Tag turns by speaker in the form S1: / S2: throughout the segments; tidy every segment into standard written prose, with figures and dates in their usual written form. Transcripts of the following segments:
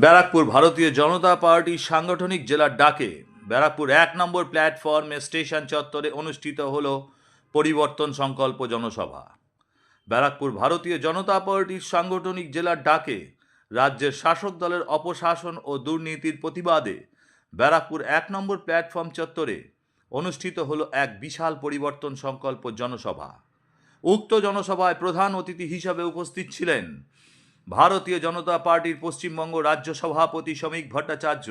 S1: ব্যারাকপুর ভারতীয় জনতা পার্টির সাংগঠনিক জেলার ডাকে ব্যারাকপুর ১ নম্বর প্ল্যাটফর্মে স্টেশন চত্বরে অনুষ্ঠিত হল পরিবর্তন সংকল্প জনসভা। ব্যারাকপুর ভারতীয় জনতা পার্টির সাংগঠনিক জেলার ডাকে রাজ্যের শাসক দলের অপশাসন ও দুর্নীতির প্রতিবাদে ব্যারাকপুর ১ নম্বর প্ল্যাটফর্ম চত্বরে অনুষ্ঠিত হল এক বিশাল পরিবর্তন সংকল্প জনসভা। উক্ত জনসভায় প্রধান অতিথি হিসাবে উপস্থিত ছিলেন ভারতীয় জনতা পার্টির পশ্চিমবঙ্গ রাজ্য সভাপতি শ্রমিক ভট্টাচার্য,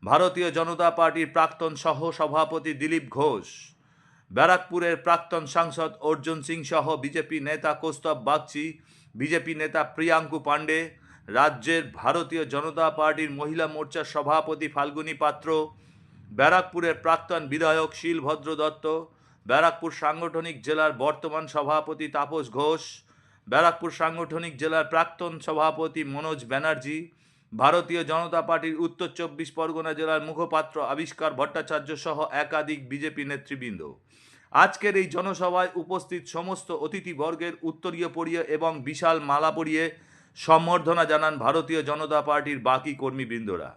S1: ভারতীয় জনতা পার্টির প্রাক্তন সহ সভাপতি দিলীপ ঘোষ, ব্যারাকপুরের প্রাক্তন সাংসদ অর্জুন সিং সহ বিজেপি নেতা কৌস্তব বাগচি, বিজেপি নেতা প্রিয়াঙ্কু পাণ্ডে, রাজ্যের ভারতীয় জনতা পার্টির মহিলা মোর্চার সভাপতি ফাল্গুনী পাত্র, ব্যারাকপুরের প্রাক্তন বিধায়ক শিলভদ্র দত্ত, ব্যারাকপুর সাংগঠনিক জেলার বর্তমান সভাপতি তাপস ঘোষ, ব্যারাকপুর সাংগঠনিক জেলার প্রাক্তন সভাপতি মনোজ ব্যানার্জি, ভারতীয় জনতা পার্টির উত্তর ২৪ পরগনা জেলার মুখপাত্র আবিষ্কার ভট্টাচার্য সহ একাধিক বিজেপি নেতৃবৃন্দ। আজকের এই জনসভায় উপস্থিত সমস্ত অতিথিবর্গের উত্তরীয় পরিয়ে এবং বিশাল মালা পরিয়ে সম্বর্ধনা জানান ভারতীয় জনতা পার্টির বাকি কর্মীবৃন্দরা।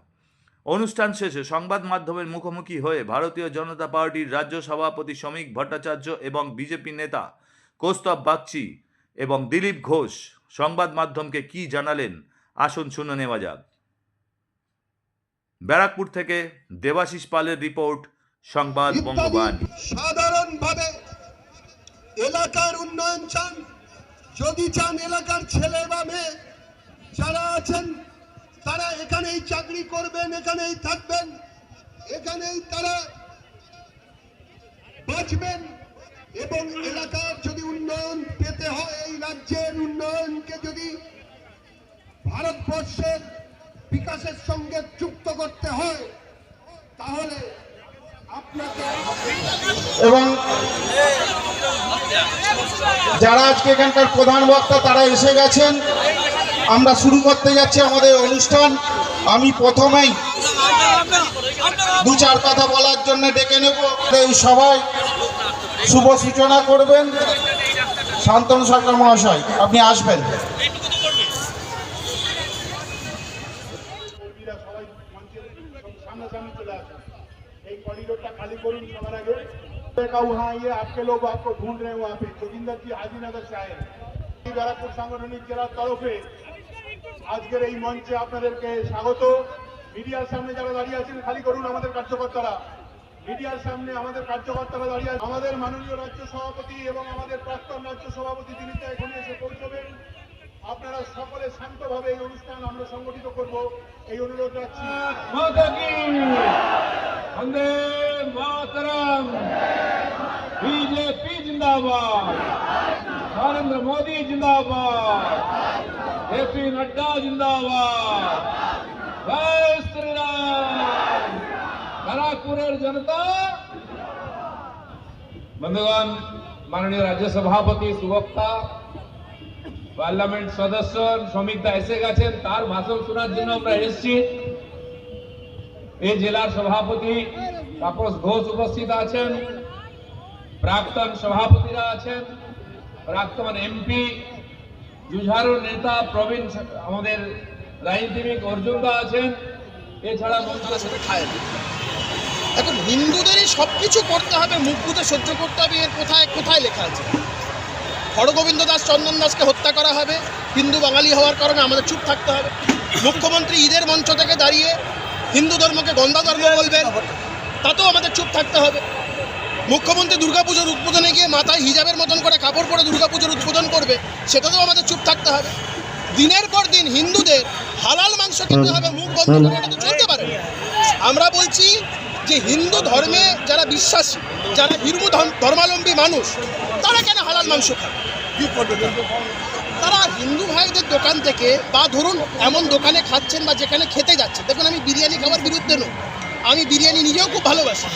S1: অনুষ্ঠান শেষে সংবাদ মাধ্যমের মুখোমুখি হয়ে ভারতীয় জনতা পার্টির রাজ্য সভাপতি শ্রমিক ভট্টাচার্য এবং বিজেপি নেতা কৌস্তব বাগচি এবং দিলীপ ঘোষ সংবাদ মাধ্যমকে কি জানালেন আসুন শুনে নেওয়া যাক। ব্যারাকপুর থেকে দেবাশিস পালের রিপোর্ট, সংবাদ বঙ্গবাণী।
S2: সাধারণভাবে এলাকার উন্নয়ন চান, যদি চান এলাকার ছেলে বা মেয়ে যারা আছেন তারা এখানেই চাকরি করবেন, এখানেই থাকবেন, এখানেই তারা বাঁচবেন এবং এলাকার যদি উন্নয়ন পেতে হয়, এই রাজ্যের উন্নয়নকে যদি ভারতবর্ষের বিকাশের সঙ্গে যুক্ত করতে হয় তাহলে আপনাকে
S3: এবং যারা আজকে এখানকার প্রধান বক্তা তারা এসে গেছেন। আমরা শুরু করতে যাচ্ছি আমাদের অনুষ্ঠান। আমি প্রথমেই দু চার কথা বলার জন্য ডেকে নেব। এই সভায় শুভ সূচনা করবেন শান্তনু সরকার মহাশয়, আপনি আসবেন।
S4: वहाँ ये आपके लोग आपको ढूंढ रहे हैं, वहाँ पे जोगिंदर जी हाजीनगर से आए ব্যারাকপুর সাংগঠনিক জেলার তরফে আজকের এই মঞ্চে আপনাদেরকে স্বাগত। মিডিয়ার সামনে যারা দাঁড়িয়ে আছেন খালি করুন, আমাদের কার্যকর্তারা মিডিয়ার সামনে আমাদের কার্যকর্তারা দাঁড়িয়ে আছেন। আমাদের মাননীয় রাজ্য সভাপতি এবং আমাদের প্রাক্তন রাজ্য সভাপতি তিনি তো এখানে এসে পৌঁছবেন। আপনারা সকলে শান্তভাবে এই অনুষ্ঠান আমরা সংগঠিত করব এই অনুরোধ রাখছি।
S5: वंदे मातरम, बीजेपी जिंदाबाद, नरेंद्र मोदी जिंदाबाद, जेपी नड्डा जिंदाबाद, जय श्री राम। ব্যারাকপুরের জনতা বন্ধুগণ, মাননীয় রাজ্য সভাপতি সুবক্তা পার্লামেন্ট সদস্য শ্রমিক দা এসে গেছেন, তার ভাষণ শোনার জন্য আমরা এসেছি। এই জেলার সভাপতি তাপস ঘোষ উপস্থিত আছেন, প্রাক্তন সভাপতিরা আছেন, প্রাক্তন এমপি জুঝারু নেতা প্রবীণ আমাদের রাজনীতিবিদ অর্জুন দা আছেন, এছাড়া মন্ত্রীর সাথে খায়।
S6: এখন হিন্দুদেরই সবকিছু করতে হবে, মুখ বুঝে সহ্য করতে হবে, এর কোথায় কোথায় লেখা আছে? হরগোবিন্দ দাস চন্দন দাসকে হত্যা করা হবে, হিন্দু বাঙালি হওয়ার কারণে আমাদের চুপ থাকতে হবে। মুখ্যমন্ত্রী ঈদের মঞ্চ থেকে দাঁড়িয়ে হিন্দু ধর্মকে গন্ধা ধর্ম বলবেন, তাতেও আমাদের চুপ থাকতে হবে। মুখ্যমন্ত্রী দুর্গাপুজোর উদ্বোধনে গিয়ে মাথায় হিজাবের মতন করে কাপড় পরে দুর্গাপুজোর উদ্বোধন করবে, সেটাতেও আমাদের চুপ থাকতে হবে। দিনের পর দিন হিন্দুদের হালাল মাংস খেতে হবে, মুখ বন্ধ করে এটা তো চলতে পারে। আমরা বলছি যে হিন্দু ধর্মে যারা বিশ্বাসী, যারা হিন্দু ধর্মাবলম্বী মানুষ, তারা কেন হালাল মাংস খায়? তারা হিন্দু ভাইদের দোকান থেকে বা ধরুন এমন দোকানে খাচ্ছেন বা যেখানে খেতে যাচ্ছেন, দেখুন আমি বিরিয়ানি খাবার বিরুদ্ধে নই, আমি বিরিয়ানি নিজেও খুব ভালোবাসি,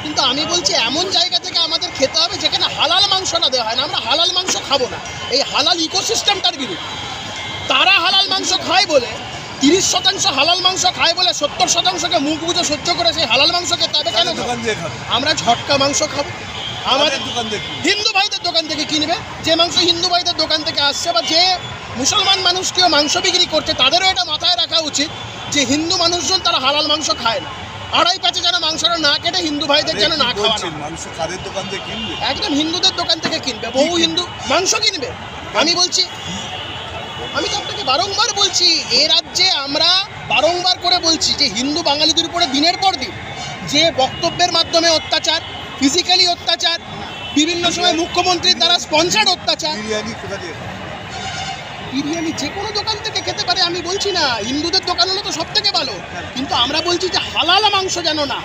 S6: কিন্তু আমি বলছি এমন জায়গা থেকে আমাদের খেতে হবে যেখানে হালাল মাংসটা দেওয়া হয় না। আমরা হালাল মাংস খাবো না, এই হালাল ইকোসিস্টেমটার বিরুদ্ধে। তারা হালাল মাংস খায় বলে 30% হালাল মাংস খায় বলে 70%কে মুখ বুঝে সহ্য করে সেই হালাল মাংস খেতে হবে কেন? আমরা ঝটকা মাংস খাবো, আমাদের হিন্দু ভাইদের দোকান থেকে কিনবে। যে মাংস হিন্দু ভাইদের দোকান থেকে আসছে বা যে মুসলমান মানুষকেও মাংস বিক্রি করছে, তাদেরও এটা মাথায় রাখা উচিত যে হিন্দু মানুষজন তারা হালাল মাংস খায় না। আড়াই পাঁচে যেন মাংসটা না কেটে হিন্দু ভাইদের যেন না খাওয়া
S7: মাংস কাদের দোকান থেকে কিনবে?
S6: একদম হিন্দুদের দোকান থেকে কিনবে, বহু হিন্দু মাংস কিনবে। আমি বলছি, আমি তো আপনাকে বারংবার বলছি, এ রাজ্যে আমরা বারংবার করে বলছি যে হিন্দু বাঙালিদের উপরে দিনের পর দিন যে বক্তব্যের মাধ্যমে অত্যাচার, ফিজিক্যালি অত্যাচার, বিভিন্ন সময় মুখ্যমন্ত্রীর দ্বারা স্পন্সার্ড অত্যাচার। বিরিয়ানি যে কোনো দোকান থেকে খেতে পারে, আমি বলছি না, হিন্দুদের দোকান হলে তো সব থেকে ভালো, কিন্তু আমরা বলছি যে হালাল মাংস যেন না,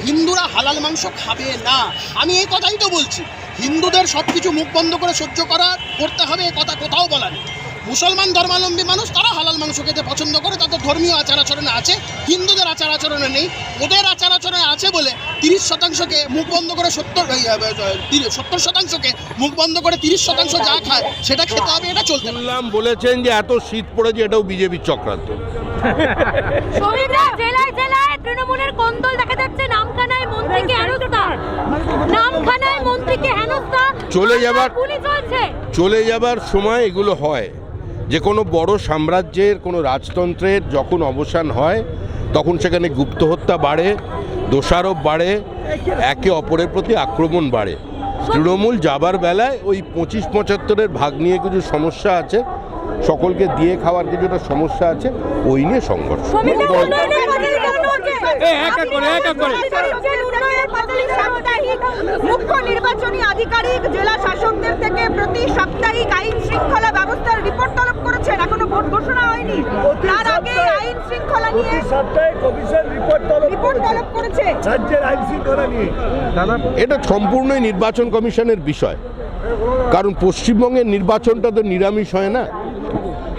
S6: হিন্দুরা হালাল মাংস খাবে না। আমি এই কথাই তো বলছি, হিন্দুদের সব কিছু মুখ বন্ধ করে সহ্য করতে হবে, এ কথা কোথাও বলা নেই। মুসলমান ধর্মাবলম্বী মানুষ তারা হালাল মাংস খেতে পছন্দ করে, তাদের ধর্মীয় আচার আচরণে আছে, হিন্দুদের আচার আচরণে নেই। ওদের আচার আচরণে আছে বলে 30%কে মুখ বন্ধ করে 70%কে মুখ বন্ধ করে 30% যা খায় সেটা খেতে হবে, এটা চলতে পারে।
S8: শুনলাম বলেছেন যে এত শীত পড়েছে এটাও বিজেপির চক্রান্ত।
S9: জেলায় জেলায় তৃণমূলের কোন্দল দেখা যাচ্ছে, নামখানায় মন্ত্রীকে হেনস্থা, নামখানায় মন্ত্রীকে হেনস্থা,
S8: চলে যাবার সময় এগুলো হয়। যে কোনো বড় সাম্রাজ্যের, কোনো রাজতন্ত্রের যখন অবসান হয় তখন সেখানে গুপ্ত হত্যা বাড়ে, দোষারোপ বাড়ে, একে অপরের প্রতি আক্রমণ বাড়ে। তৃণমূল যাবার বেলায় ওই 25-75-এর ভাগ নিয়ে কিছু সমস্যা আছে, সকলকে দিয়ে খাওয়ার কিছুটা সমস্যা আছে, ওই নিয়ে সংঘর্ষ।
S9: মুখ্য নির্বাচনী আধিকারিক জেলা শাসকদের থেকে প্রতি সাপ্তাহিক আইন শৃঙ্খলা ব্যবস্থার রিপোর্ট তলব করেছেন, এখনো ভোট ঘোষণা হয়নি, তার আগে আইন শৃঙ্খলা নিয়ে রিপোর্ট তলব করেছে রাজ্যের আইন শৃঙ্খলা নিয়ে।
S8: এটা সম্পূর্ণই নির্বাচন কমিশনের বিষয়, কারণ পশ্চিমবঙ্গের নির্বাচনটা তো নিরামিষ হয় না।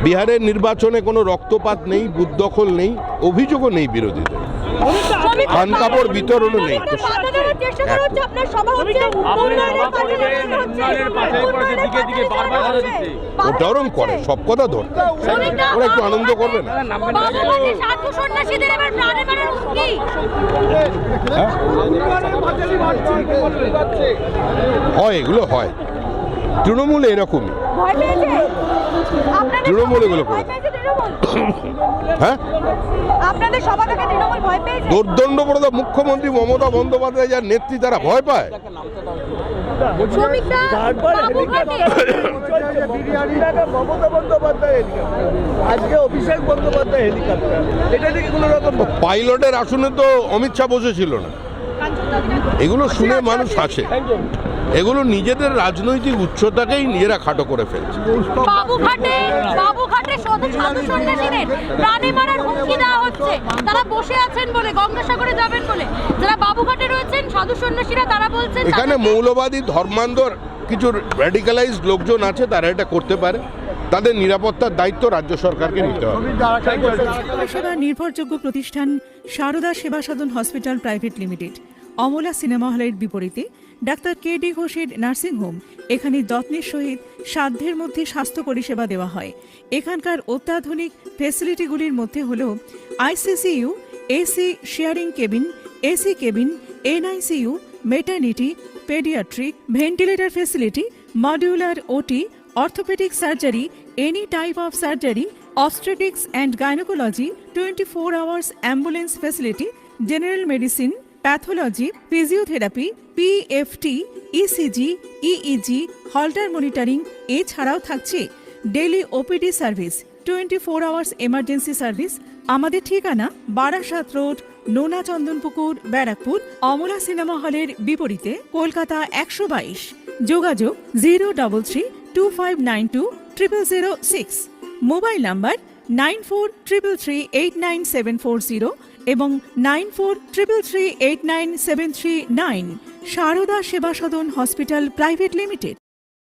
S8: বিহারের নির্বাচনে কোনো রক্তপাত নেই, বুথদখল নেই, অভিযোগও নেই বিরোধীদের, খান কাপড় বিতরণও নেই। ওটা ওরম করে, সব কথা ধরতে ওরা একটু আনন্দ করবে না। হয়, এগুলো হয়, তৃণমূল এরকমই, তৃণমূল এগুলো করে। হ্যাঁ, দোর্দণ্ডপ্রদ মুখ্যমন্ত্রী মমতা বন্দ্যোপাধ্যায় যার নেত্রী, তারা ভয় পায়। পাইলটের আসনে তো অমিত শাহ বসেছিল না, এগুলো শুনে মানুষ হাসে। এগুলো নিজেদের রাজনৈতিক উচ্চতাকেই নিজেরা খাটো করে ফেলছে।
S9: বাবুঘাটে সাধু সন্ন্যাসীদের প্রাণে মারার হুমকি দেওয়া হচ্ছে, তারা বসে আছেন বলে, গঙ্গাসাগরে যাবেন বলে যারা বাবুঘাটে রয়েছেন সাধু সন্ন্যাসীরা, তারা বলছেন
S8: এখানে মৌলবাদী ধর্মান্ধর কিছু র্যাডিক্যালাইজড লোকজন আছে, তারা এটা করতে পারে, তাদের নিরাপত্তার দায়িত্ব রাজ্য সরকারকে নিতে হবে।
S10: সেবা নির্ভরযোগ্য প্রতিষ্ঠান Sarada Seva Sadan hospital private limited, Amala cinema হলের বিপরীতে ডাক্তার KD ঘোষের নার্সিংহোম। এখানে যত্নের সহিত সাধ্যের মধ্যে স্বাস্থ্য পরিষেবা দেওয়া হয়। এখানকার অত্যাধুনিক ফেসিলিটিগুলির মধ্যে হল ICCU, AC sharing cabin, AC cabin, NICU, maternity, paediatric, ventilator facility, modular OT, orthopaedic surgery, any type of surgery, obstetrics and gynecology, 24 hours ambulance facility, general medicine, pathology, physiotherapy, PFT, ECG, EEG, Holter monitoring, এছাড়াও থাকছে daily OPD service, 24 hours emergency service. আমাদের ঠিকানা Barasat road, নোনা Chandanpukur, Barrackpore, Amala cinema হলের বিপরীতে, কলকাতা 122। যোগাযোগ 03325920006। Mobile number 9433389740 এবং 9433389739। Sarada Seva Sadan hospital private limited.